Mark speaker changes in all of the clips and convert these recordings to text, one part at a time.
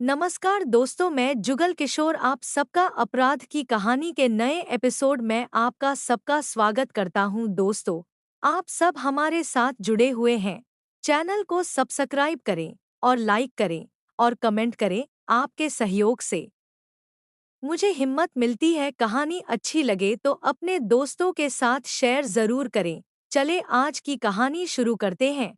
Speaker 1: नमस्कार दोस्तों, मैं जुगल किशोर आप सबका अपराध की कहानी के नए एपिसोड में आपका सबका स्वागत करता हूं। दोस्तों, आप सब हमारे साथ जुड़े हुए हैं। चैनल को सब्सक्राइब करें और लाइक करें और कमेंट करें। आपके सहयोग से मुझे हिम्मत मिलती है। कहानी अच्छी लगे तो अपने दोस्तों के साथ शेयर जरूर करें। चले आज की कहानी शुरू करते हैं।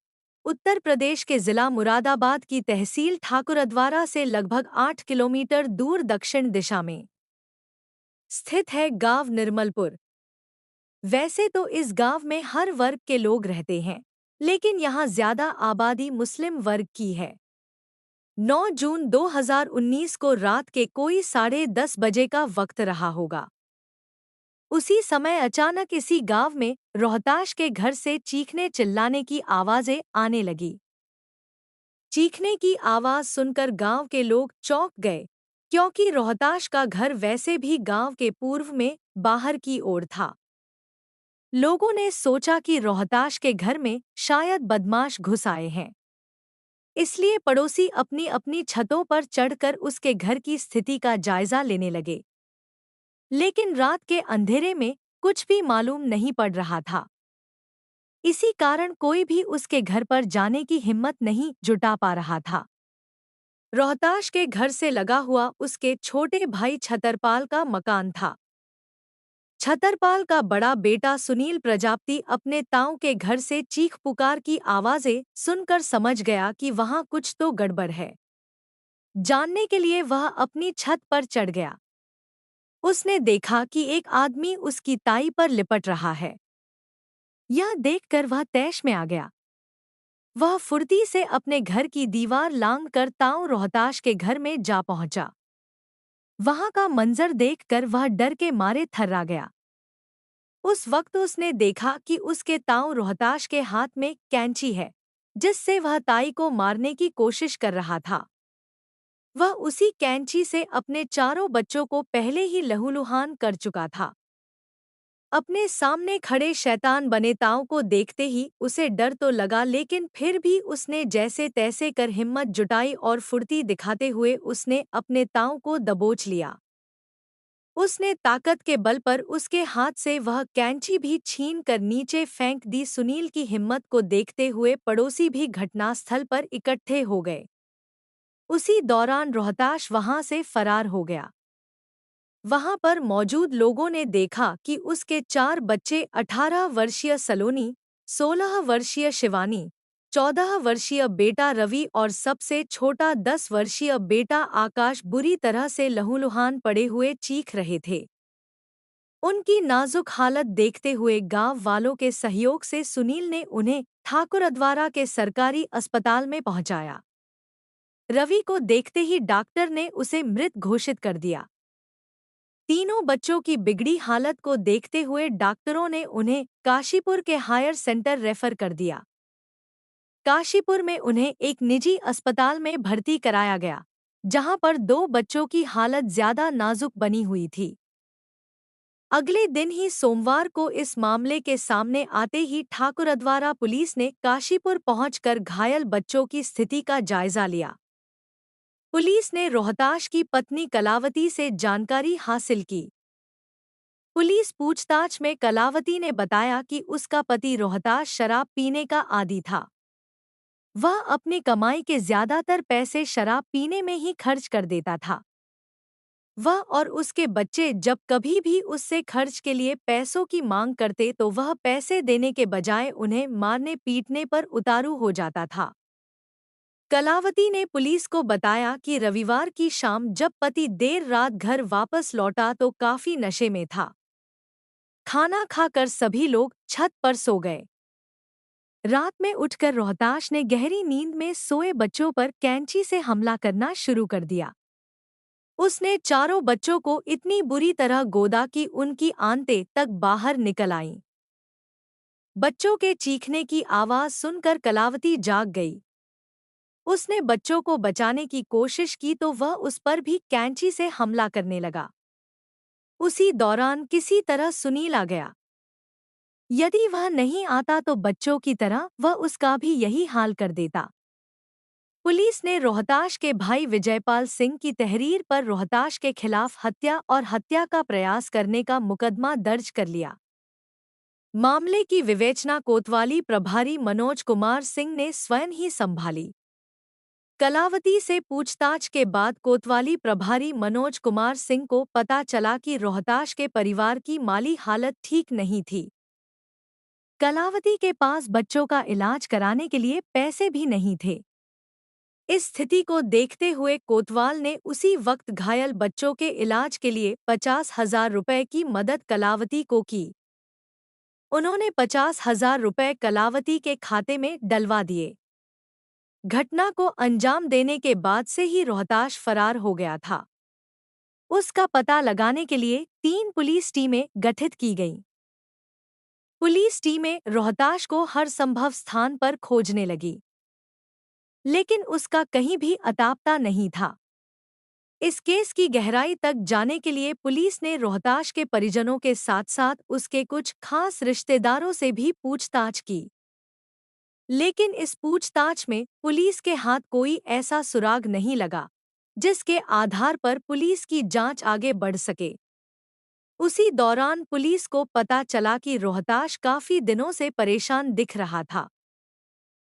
Speaker 1: उत्तर प्रदेश के जिला मुरादाबाद की तहसील ठाकुरद्वारा से लगभग 8 किलोमीटर दूर दक्षिण दिशा में स्थित है गांव निर्मलपुर। वैसे तो इस गांव में हर वर्ग के लोग रहते हैं, लेकिन यहाँ ज्यादा आबादी मुस्लिम वर्ग की है। 9 जून 2019 को रात के कोई 10:30 बजे का वक्त रहा होगा। उसी समय अचानक इसी गांव में रोहताश के घर से चीखने चिल्लाने की आवाजें आने लगी। चीखने की आवाज सुनकर गांव के लोग चौंक गए, क्योंकि रोहताश का घर वैसे भी गांव के पूर्व में बाहर की ओर था। लोगों ने सोचा कि रोहताश के घर में शायद बदमाश घुस आए हैं। इसलिए पड़ोसी अपनी अपनी छतों पर चढ़कर उसके घर की स्थिति का जायजा लेने लगे। लेकिन रात के अंधेरे में कुछ भी मालूम नहीं पड़ रहा था। इसी कारण कोई भी उसके घर पर जाने की हिम्मत नहीं जुटा पा रहा था। रोहताश के घर से लगा हुआ उसके छोटे भाई छतरपाल का मकान था। छतरपाल का बड़ा बेटा सुनील प्रजापति अपने ताऊ के घर से चीख पुकार की आवाजें सुनकर समझ गया कि वहां कुछ तो गड़बड़ है। जानने के लिए वह अपनी छत पर चढ़ गया। उसने देखा कि एक आदमी उसकी ताई पर लिपट रहा है। यह देखकर वह तैश में आ गया। वह फुर्ती से अपने घर की दीवार लांघकर ताऊ रोहताश के घर में जा पहुंचा। वहां का मंजर देखकर वह डर के मारे थर्रा गया। उस वक्त उसने देखा कि उसके ताऊ रोहताश के हाथ में कैंची है, जिससे वह ताई को मारने की कोशिश कर रहा था। वह उसी कैंची से अपने चारों बच्चों को पहले ही लहूलुहान कर चुका था। अपने सामने खड़े शैतान बने ताऊ को देखते ही उसे डर तो लगा, लेकिन फिर भी उसने जैसे तैसे कर हिम्मत जुटाई और फुर्ती दिखाते हुए उसने अपने ताऊ को दबोच लिया। उसने ताकत के बल पर उसके हाथ से वह कैंची भी छीन कर नीचे फेंक दी। सुनील की हिम्मत को देखते हुए पड़ोसी भी घटनास्थल पर इकट्ठे हो गए। उसी दौरान रोहताश वहां से फरार हो गया। वहां पर मौजूद लोगों ने देखा कि उसके 4 बच्चे 18 वर्षीय सलोनी, 16 वर्षीय शिवानी, 14 वर्षीय बेटा रवि और सबसे छोटा 10 वर्षीय बेटा आकाश बुरी तरह से लहूलुहान पड़े हुए चीख रहे थे। उनकी नाजुक हालत देखते हुए गांव वालों के सहयोग से सुनील ने उन्हें ठाकुरद्वारा के सरकारी अस्पताल में पहुंचाया। रवि को देखते ही डॉक्टर ने उसे मृत घोषित कर दिया। तीनों बच्चों की बिगड़ी हालत को देखते हुए डॉक्टरों ने उन्हें काशीपुर के हायर सेंटर रेफर कर दिया। काशीपुर में उन्हें एक निजी अस्पताल में भर्ती कराया गया, जहां पर 2 बच्चों की हालत ज्यादा नाजुक बनी हुई थी। अगले दिन ही सोमवार को इस मामले के सामने आते ही ठाकुरद्वारा पुलिस ने काशीपुर पहुंचकर घायल बच्चों की स्थिति का जायजा लिया। पुलिस ने रोहताश की पत्नी कलावती से जानकारी हासिल की। पुलिस पूछताछ में कलावती ने बताया कि उसका पति रोहताश शराब पीने का आदी था। वह अपनी कमाई के ज्यादातर पैसे शराब पीने में ही खर्च कर देता था। वह और उसके बच्चे जब कभी भी उससे खर्च के लिए पैसों की मांग करते तो वह पैसे देने के बजाय उन्हें मारने पीटने पर उतारू हो जाता था। कलावती ने पुलिस को बताया कि रविवार की शाम जब पति देर रात घर वापस लौटा तो काफी नशे में था। खाना खाकर सभी लोग छत पर सो गए। रात में उठकर रोहताश ने गहरी नींद में सोए बच्चों पर कैंची से हमला करना शुरू कर दिया। उसने चारों बच्चों को इतनी बुरी तरह गोदा कि उनकी आंतें तक बाहर निकल आईं। बच्चों के चीखने की आवाज सुनकर कलावती जाग गई। उसने बच्चों को बचाने की कोशिश की तो वह उस पर भी कैंची से हमला करने लगा। उसी दौरान किसी तरह सुनील आ गया। यदि वह नहीं आता तो बच्चों की तरह वह उसका भी यही हाल कर देता। पुलिस ने रोहताश के भाई विजयपाल सिंह की तहरीर पर रोहताश के खिलाफ हत्या और हत्या का प्रयास करने का मुकदमा दर्ज कर लिया। मामले की विवेचना कोतवाली प्रभारी मनोज कुमार सिंह ने स्वयं ही संभाली। कलावती से पूछताछ के बाद कोतवाली प्रभारी मनोज कुमार सिंह को पता चला कि रोहताश के परिवार की माली हालत ठीक नहीं थी। कलावती के पास बच्चों का इलाज कराने के लिए पैसे भी नहीं थे। इस स्थिति को देखते हुए कोतवाल ने उसी वक्त घायल बच्चों के इलाज के लिए 50,000 रुपए की मदद कलावती को की। उन्होंने 50,000 रुपए कलावती के खाते में डलवा दिए। घटना को अंजाम देने के बाद से ही रोहताश फरार हो गया था। उसका पता लगाने के लिए 3 पुलिस टीमें गठित की गईं। पुलिस टीमें रोहताश को हर संभव स्थान पर खोजने लगी, लेकिन उसका कहीं भी अता पता नहीं था। इस केस की गहराई तक जाने के लिए पुलिस ने रोहताश के परिजनों के साथ-साथ उसके कुछ खास रिश्तेदारों से भी पूछताछ की। लेकिन इस पूछताछ में पुलिस के हाथ कोई ऐसा सुराग नहीं लगा, जिसके आधार पर पुलिस की जांच आगे बढ़ सके। उसी दौरान पुलिस को पता चला कि रोहताश काफी दिनों से परेशान दिख रहा था।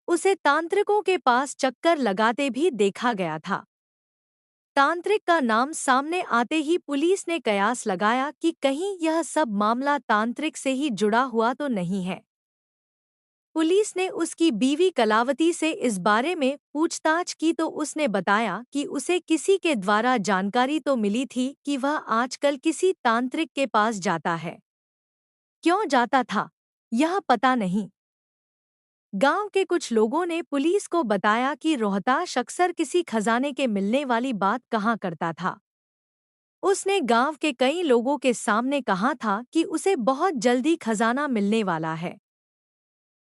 Speaker 1: उसे तांत्रिकों के पास चक्कर लगाते भी देखा गया था। तांत्रिक का नाम सामने आते ही पुलिस ने कयास लगाया कि कहीं यह सब मामला तांत्रिक से ही जुड़ा हुआ तो नहीं है। पुलिस ने उसकी बीवी कलावती से इस बारे में पूछताछ की तो उसने बताया कि उसे किसी के द्वारा जानकारी तो मिली थी कि वह आजकल किसी तांत्रिक के पास जाता है। क्यों जाता था, यह पता नहीं। गांव के कुछ लोगों ने पुलिस को बताया कि रोहताश अक्सर किसी खजाने के मिलने वाली बात कहा करता था। उसने गांव के कई लोगों के सामने कहा था कि उसे बहुत जल्दी खजाना मिलने वाला है।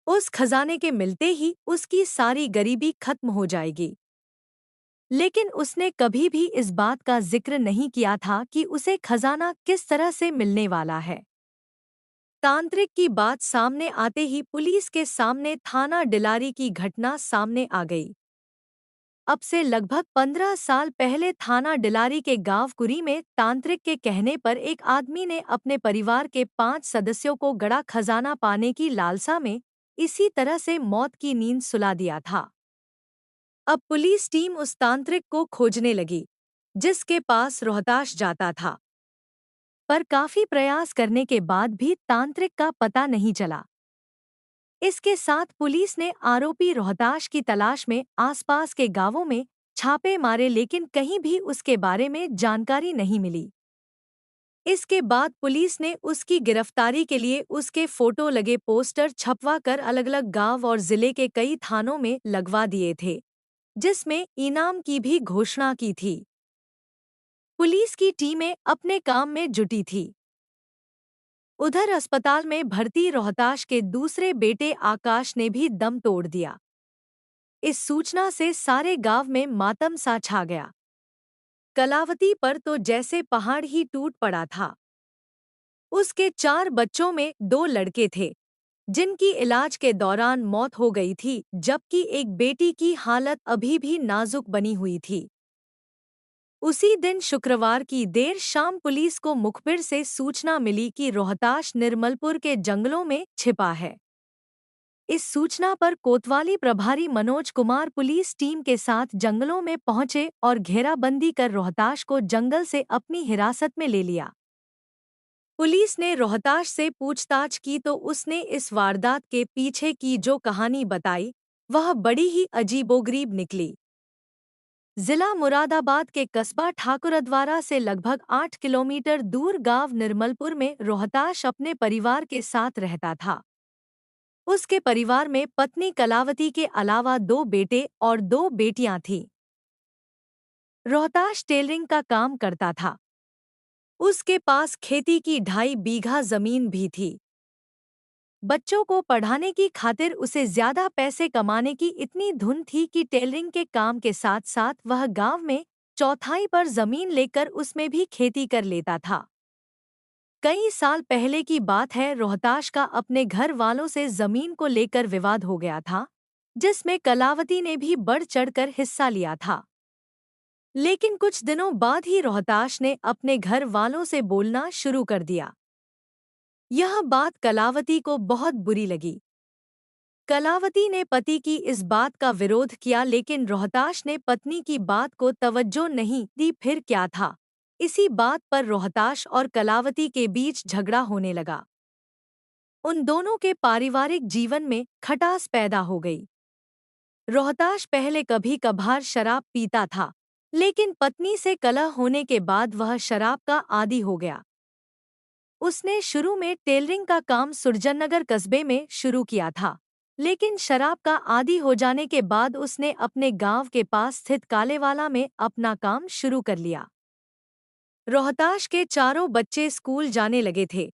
Speaker 1: उस खजाने के मिलते ही उसकी सारी गरीबी खत्म हो जाएगी। लेकिन उसने कभी भी इस बात का जिक्र नहीं किया था कि उसे खजाना किस तरह से मिलने वाला है। तांत्रिक की बात सामने आते ही पुलिस के सामने थाना डिलारी की घटना सामने आ गई। अब से लगभग 15 साल पहले थाना डिलारी के गांव कुरी में तांत्रिक के कहने पर एक आदमी ने अपने परिवार के 5 सदस्यों को गड़ा खजाना पाने की लालसा में इसी तरह से मौत की नींद सुला दिया था। अब पुलिस टीम उस तांत्रिक को खोजने लगी, जिसके पास रोहताश जाता था। पर काफी प्रयास करने के बाद भी तांत्रिक का पता नहीं चला। इसके साथ पुलिस ने आरोपी रोहताश की तलाश में आसपास के गांवों में छापे मारे, लेकिन कहीं भी उसके बारे में जानकारी नहीं मिली। इसके बाद पुलिस ने उसकी गिरफ्तारी के लिए उसके फोटो लगे पोस्टर छपवा कर अलग-अलग गांव और जिले के कई थानों में लगवा दिए थे, जिसमें इनाम की भी घोषणा की थी। पुलिस की टीमें अपने काम में जुटी थी। उधर अस्पताल में भर्ती रोहताश के दूसरे बेटे आकाश ने भी दम तोड़ दिया। इस सूचना से सारे गांव में मातम सा छा गया। कलावती पर तो जैसे पहाड़ ही टूट पड़ा था। उसके 4 बच्चों में 2 लड़के थे, जिनकी इलाज के दौरान मौत हो गई थी, जबकि एक बेटी की हालत अभी भी नाजुक बनी हुई थी। उसी दिन शुक्रवार की देर शाम पुलिस को मुखबिर से सूचना मिली कि रोहताश निर्मलपुर के जंगलों में छिपा है। इस सूचना पर कोतवाली प्रभारी मनोज कुमार पुलिस टीम के साथ जंगलों में पहुंचे और घेराबंदी कर रोहताश को जंगल से अपनी हिरासत में ले लिया। पुलिस ने रोहताश से पूछताछ की तो उसने इस वारदात के पीछे की जो कहानी बताई, वह बड़ी ही अजीबोगरीब निकली। जिला मुरादाबाद के कस्बा ठाकुरद्वारा से लगभग 8 किलोमीटर दूर गांव निर्मलपुर में रोहताश अपने परिवार के साथ रहता था। उसके परिवार में पत्नी कलावती के अलावा 2 बेटे और 2 बेटियां थीं। रोहताश टेलरिंग का काम करता था। उसके पास खेती की 2.5 बीघा जमीन भी थी। बच्चों को पढ़ाने की खातिर उसे ज्यादा पैसे कमाने की इतनी धुन थी कि टेलरिंग के काम के साथ साथ वह गांव में चौथाई पर जमीन लेकर उसमें भी खेती कर लेता था। कई साल पहले की बात है, रोहताश का अपने घर वालों से जमीन को लेकर विवाद हो गया था। जिसमें कलावती ने भी बढ़ चढ़कर हिस्सा लिया था। लेकिन कुछ दिनों बाद ही रोहताश ने अपने घर वालों से बोलना शुरू कर दिया। यह बात कलावती को बहुत बुरी लगी। कलावती ने पति की इस बात का विरोध किया, लेकिन रोहताश ने पत्नी की बात को तवज्जो नहीं दी। फिर क्या था, इसी बात पर रोहताश और कलावती के बीच झगड़ा होने लगा। उन दोनों के पारिवारिक जीवन में खटास पैदा हो गई। रोहताश पहले कभी कभार शराब पीता था, लेकिन पत्नी से कलह होने के बाद वह शराब का आदी हो गया। उसने शुरू में टेलरिंग का काम सुरजननगर कस्बे में शुरू किया था, लेकिन शराब का आदी हो जाने के बाद उसने अपने गांव के पास स्थित कालेवाला में अपना काम शुरू कर लिया। रोहताश के चारों बच्चे स्कूल जाने लगे थे,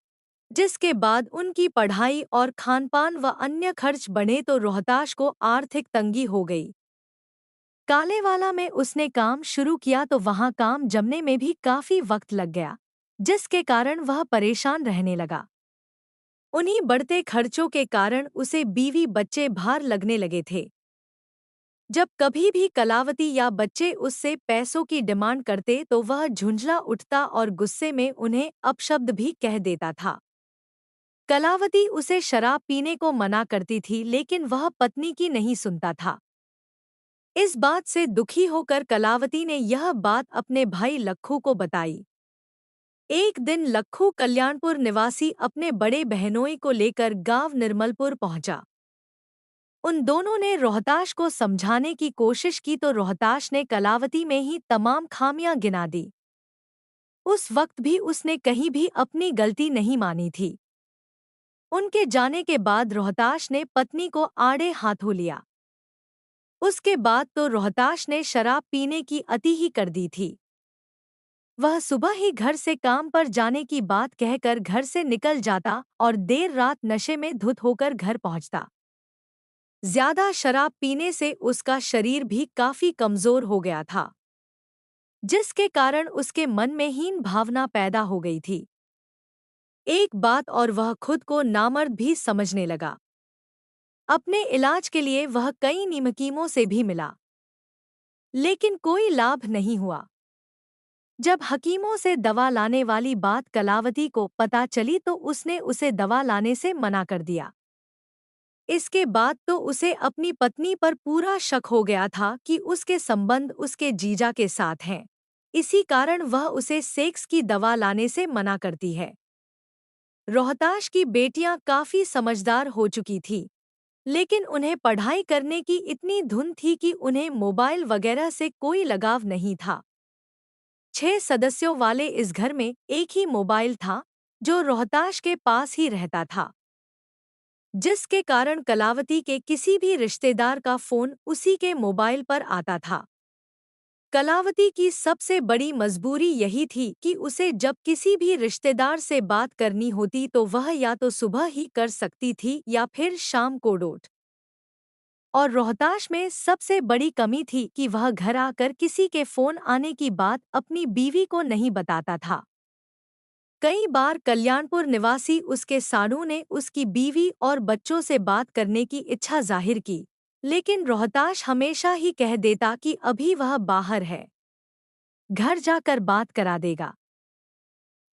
Speaker 1: जिसके बाद उनकी पढ़ाई और खानपान व अन्य खर्च बढ़े तो रोहताश को आर्थिक तंगी हो गई। कालेवाला में उसने काम शुरू किया तो वहां काम जमने में भी काफी वक्त लग गया, जिसके कारण वह परेशान रहने लगा। उन्हीं बढ़ते खर्चों के कारण उसे बीवी बच्चे भार लगने लगे थे। जब कभी भी कलावती या बच्चे उससे पैसों की डिमांड करते तो वह झुंझला उठता और गुस्से में उन्हें अपशब्द भी कह देता था। कलावती उसे शराब पीने को मना करती थी, लेकिन वह पत्नी की नहीं सुनता था। इस बात से दुखी होकर कलावती ने यह बात अपने भाई लक्खू को बताई। एक दिन लक्खू कल्याणपुर निवासी अपने बड़े बहनोई को लेकर गांव निर्मलपुर पहुंचा। उन दोनों ने रोहताश को समझाने की कोशिश की तो रोहताश ने कलावती में ही तमाम खामियां गिना दी। उस वक्त भी उसने कहीं भी अपनी गलती नहीं मानी थी। उनके जाने के बाद रोहताश ने पत्नी को आड़े हाथों लिया। उसके बाद तो रोहताश ने शराब पीने की अति ही कर दी थी। वह सुबह ही घर से काम पर जाने की बात कहकर घर से निकल जाता और देर रात नशे में धुत होकर घर पहुंचता। ज्यादा शराब पीने से उसका शरीर भी काफी कमजोर हो गया था, जिसके कारण उसके मन में हीन भावना पैदा हो गई थी। एक बात और, वह खुद को नामर्द भी समझने लगा। अपने इलाज के लिए वह कई नीमकीमों से भी मिला, लेकिन कोई लाभ नहीं हुआ। जब हकीमों से दवा लाने वाली बात कलावती को पता चली तो उसने उसे दवा लाने से मना कर दिया। इसके बाद तो उसे अपनी पत्नी पर पूरा शक हो गया था कि उसके संबंध उसके जीजा के साथ हैं। इसी कारण वह उसे सेक्स की दवा लाने से मना करती है। रोहताश की बेटियां काफी समझदार हो चुकी थी, लेकिन उन्हें पढ़ाई करने की इतनी धुन थी कि उन्हें मोबाइल वगैरह से कोई लगाव नहीं था। 6 सदस्यों वाले इस घर में एक ही मोबाइल था, जो रोहताश के पास ही रहता था, जिसके कारण कलावती के किसी भी रिश्तेदार का फोन उसी के मोबाइल पर आता था। कलावती की सबसे बड़ी मजबूरी यही थी कि उसे जब किसी भी रिश्तेदार से बात करनी होती तो वह या तो सुबह ही कर सकती थी या फिर शाम को डोट। और रोहताश में सबसे बड़ी कमी थी कि वह घर आकर किसी के फोन आने की बात अपनी बीवी को नहीं बताता था। कई बार कल्याणपुर निवासी उसके सानू ने उसकी बीवी और बच्चों से बात करने की इच्छा जाहिर की, लेकिन रोहताश हमेशा ही कह देता कि अभी वह बाहर है, घर जाकर बात करा देगा।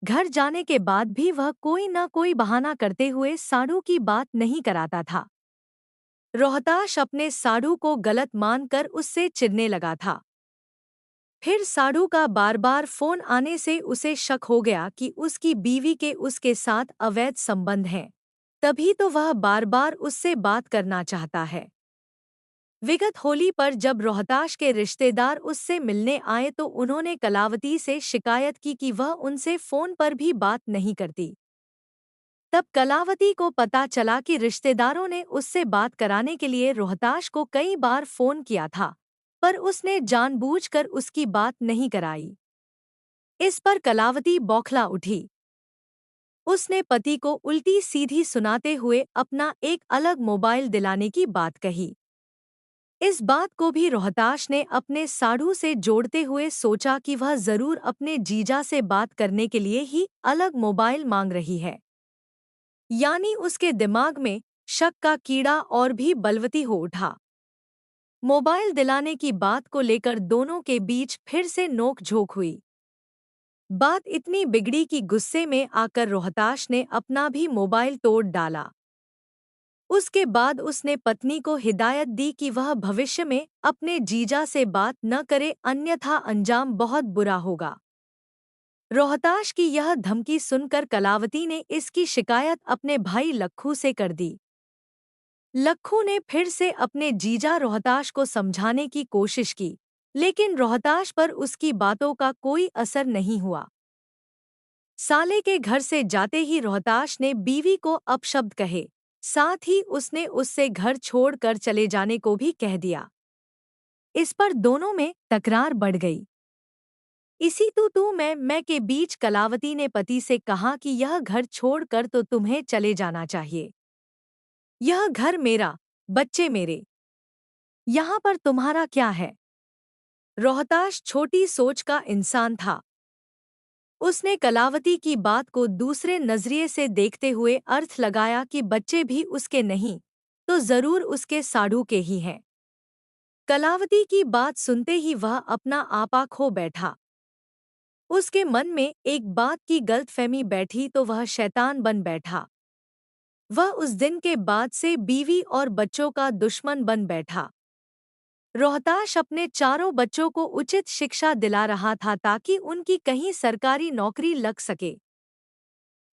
Speaker 1: घर जाने के बाद भी वह कोई न कोई बहाना करते हुए सानू की बात नहीं कराता था। रोहताश अपने साडू को गलत मानकर उससे चिढ़ने लगा था। फिर साडू का बार बार फोन आने से उसे शक हो गया कि उसकी बीवी के उसके साथ अवैध संबंध हैं। तभी तो वह बार बार उससे बात करना चाहता है। विगत होली पर जब रोहताश के रिश्तेदार उससे मिलने आए तो उन्होंने कलावती से शिकायत की कि वह उनसे फोन पर भी बात नहीं करती। तब कलावती को पता चला कि रिश्तेदारों ने उससे बात कराने के लिए रोहताश को कई बार फोन किया था, पर उसने जानबूझकर उसकी बात नहीं कराई। इस पर कलावती बौखला उठी। उसने पति को उल्टी सीधी सुनाते हुए अपना एक अलग मोबाइल दिलाने की बात कही। इस बात को भी रोहताश ने अपने साढ़ू से जोड़ते हुए सोचा कि वह जरूर अपने जीजा से बात करने के लिए ही अलग मोबाइल मांग रही है। यानी उसके दिमाग में शक का कीड़ा और भी बलवती हो उठा। मोबाइल दिलाने की बात को लेकर दोनों के बीच फिर से नोक-झोंक हुई। बात इतनी बिगड़ी कि गुस्से में आकर रोहताश ने अपना भी मोबाइल तोड़ डाला। उसके बाद उसने पत्नी को हिदायत दी कि वह भविष्य में अपने जीजा से बात न करे, अन्यथा अंजाम बहुत बुरा होगा। रोहताश की यह धमकी सुनकर कलावती ने इसकी शिकायत अपने भाई लक्खू से कर दी। लक्खू ने फिर से अपने जीजा रोहताश को समझाने की कोशिश की, लेकिन रोहताश पर उसकी बातों का कोई असर नहीं हुआ। साले के घर से जाते ही रोहताश ने बीवी को अपशब्द कहे, साथ ही उसने उससे घर छोड़कर चले जाने को भी कह दिया। इस पर दोनों में तकरार बढ़ गई। इसी तू मैं के बीच कलावती ने पति से कहा कि यह घर छोड़कर तो तुम्हें चले जाना चाहिए। यह घर मेरा, बच्चे मेरे, यहाँ पर तुम्हारा क्या है? रोहताश छोटी सोच का इंसान था। उसने कलावती की बात को दूसरे नजरिए से देखते हुए अर्थ लगाया कि बच्चे भी उसके नहीं, तो जरूर उसके साढ़ू के ही हैं। कलावती की बात सुनते ही वह अपना आपा खो बैठा। उसके मन में एक बात की गलतफहमी बैठी तो वह शैतान बन बैठा। वह उस दिन के बाद से बीवी और बच्चों का दुश्मन बन बैठा। रोहताश अपने चारों बच्चों को उचित शिक्षा दिला रहा था ताकि उनकी कहीं सरकारी नौकरी लग सके।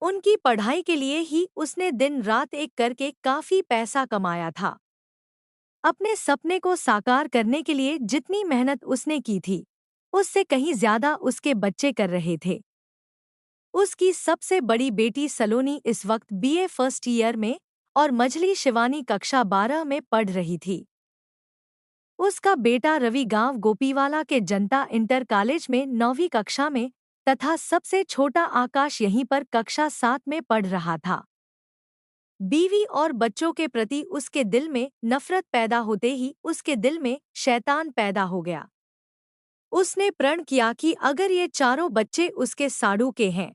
Speaker 1: उनकी पढ़ाई के लिए ही उसने दिन रात एक करके काफी पैसा कमाया था। अपने सपने को साकार करने के लिए जितनी मेहनत उसने की थी, उससे कहीं ज्यादा उसके बच्चे कर रहे थे। उसकी सबसे बड़ी बेटी सलोनी इस वक्त बीए फर्स्ट ईयर में और मझली शिवानी कक्षा 12 में पढ़ रही थी। उसका बेटा रवि गांव गोपीवाला के जनता इंटर कॉलेज में 9वीं कक्षा में तथा सबसे छोटा आकाश यहीं पर कक्षा 7 में पढ़ रहा था। बीवी और बच्चों के प्रति उसके दिल में नफरत पैदा होते ही उसके दिल में शैतान पैदा हो गया। उसने प्रण किया कि अगर ये चारों बच्चे उसके साढ़ू के हैं,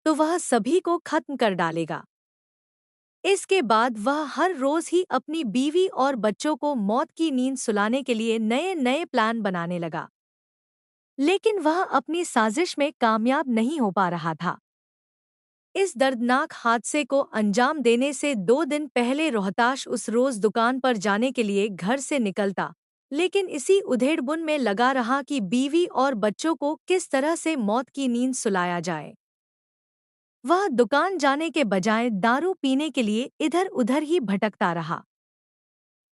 Speaker 1: तो वह सभी को खत्म कर डालेगा। इसके बाद वह हर रोज ही अपनी बीवी और बच्चों को मौत की नींद सुलाने के लिए नए नए प्लान बनाने लगा। लेकिन वह अपनी साजिश में कामयाब नहीं हो पा रहा था। इस दर्दनाक हादसे को अंजाम देने से 2 दिन पहले रोहताश उस रोज दुकान पर जाने के लिए घर से निकलता, लेकिन इसी उधेड़बुन में लगा रहा कि बीवी और बच्चों को किस तरह से मौत की नींद सुलाया जाए। वह दुकान जाने के बजाय दारू पीने के लिए इधर उधर ही भटकता रहा।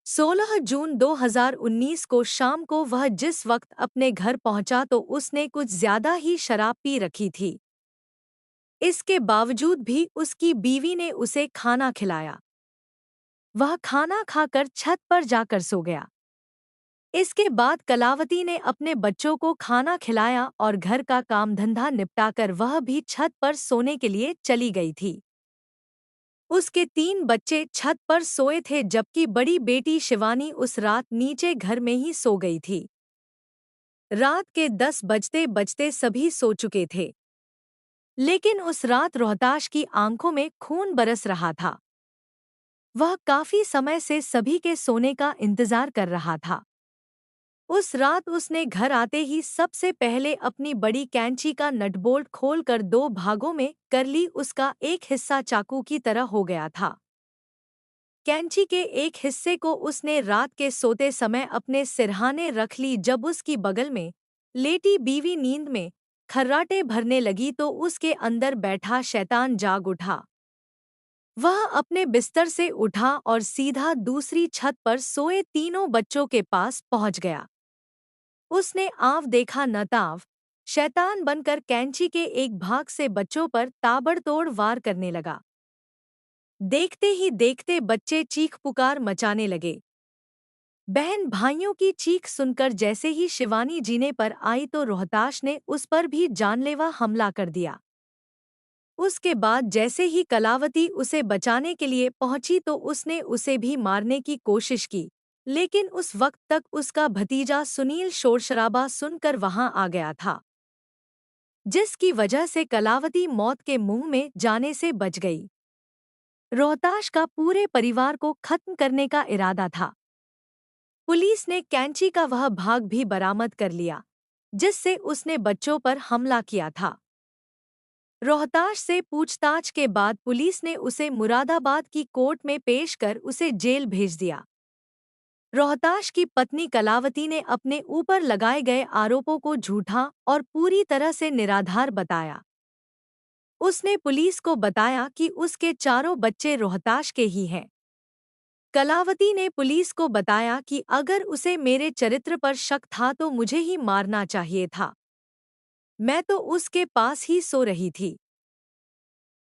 Speaker 1: 16 जून 2019 को शाम को वह जिस वक्त अपने घर पहुंचा तो उसने कुछ ज्यादा ही शराब पी रखी थी। इसके बावजूद भी उसकी बीवी ने उसे खाना खिलाया। वह खाना खाकर छत पर जाकर सो गया। इसके बाद कलावती ने अपने बच्चों को खाना खिलाया और घर का काम धंधा निपटाकर वह भी छत पर सोने के लिए चली गई थी। उसके 3 बच्चे छत पर सोए थे जबकि बड़ी बेटी शिवानी उस रात नीचे घर में ही सो गई थी। रात के 10 बजते बजते सभी सो चुके थे, लेकिन उस रात रोहताश की आंखों में खून बरस रहा था। वह काफी समय से सभी के सोने का इंतजार कर रहा था। उस रात उसने घर आते ही सबसे पहले अपनी बड़ी कैंची का नटबोल्ट खोलकर 2 भागों में कर ली। उसका एक हिस्सा चाकू की तरह हो गया था। कैंची के एक हिस्से को उसने रात के सोते समय अपने सिरहाने रख ली। जब उसकी बगल में लेटी बीवी नींद में खर्राटे भरने लगी तो उसके अंदर बैठा शैतान जाग उठा। वह अपने बिस्तर से उठा और सीधा दूसरी छत पर सोए तीनों बच्चों के पास पहुंच गया। उसने आव देखा न ताव, शैतान बनकर कैंची के एक भाग से बच्चों पर ताबड़तोड़ वार करने लगा। देखते ही देखते बच्चे चीख पुकार मचाने लगे। बहन भाइयों की चीख सुनकर जैसे ही शिवानी जीने पर आई तो रोहताश ने उस पर भी जानलेवा हमला कर दिया। उसके बाद जैसे ही कलावती उसे बचाने के लिए पहुंची तो उसने उसे भी मारने की कोशिश की, लेकिन उस वक्त तक उसका भतीजा सुनील शोरशराबा सुनकर वहां आ गया था, जिसकी वजह से कलावती मौत के मुंह में जाने से बच गई। रोहताश का पूरे परिवार को खत्म करने का इरादा था। पुलिस ने कैंची का वह भाग भी बरामद कर लिया जिससे उसने बच्चों पर हमला किया था। रोहताश से पूछताछ के बाद पुलिस ने उसे मुरादाबाद की कोर्ट में पेश कर उसे जेल भेज दिया। रोहताश की पत्नी कलावती ने अपने ऊपर लगाए गए आरोपों को झूठा और पूरी तरह से निराधार बताया। उसने पुलिस को बताया कि उसके चारों बच्चे रोहताश के ही हैं। कलावती ने पुलिस को बताया कि अगर उसे मेरे चरित्र पर शक था तो मुझे ही मारना चाहिए था। मैं तो उसके पास ही सो रही थी।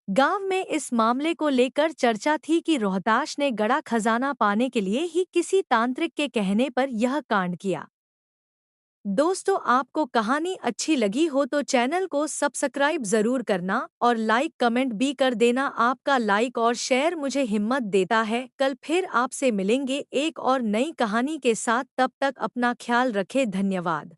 Speaker 1: गांव में इस मामले को लेकर चर्चा थी कि रोहताश ने गड़ा खजाना पाने के लिए ही किसी तांत्रिक के कहने पर यह कांड किया। दोस्तों, आपको कहानी अच्छी लगी हो तो चैनल को सब्सक्राइब जरूर करना और लाइक कमेंट भी कर देना। आपका लाइक और शेयर मुझे हिम्मत देता है। कल फिर आपसे मिलेंगे एक और नई कहानी के साथ। तब तक अपना ख्याल रखें। धन्यवाद।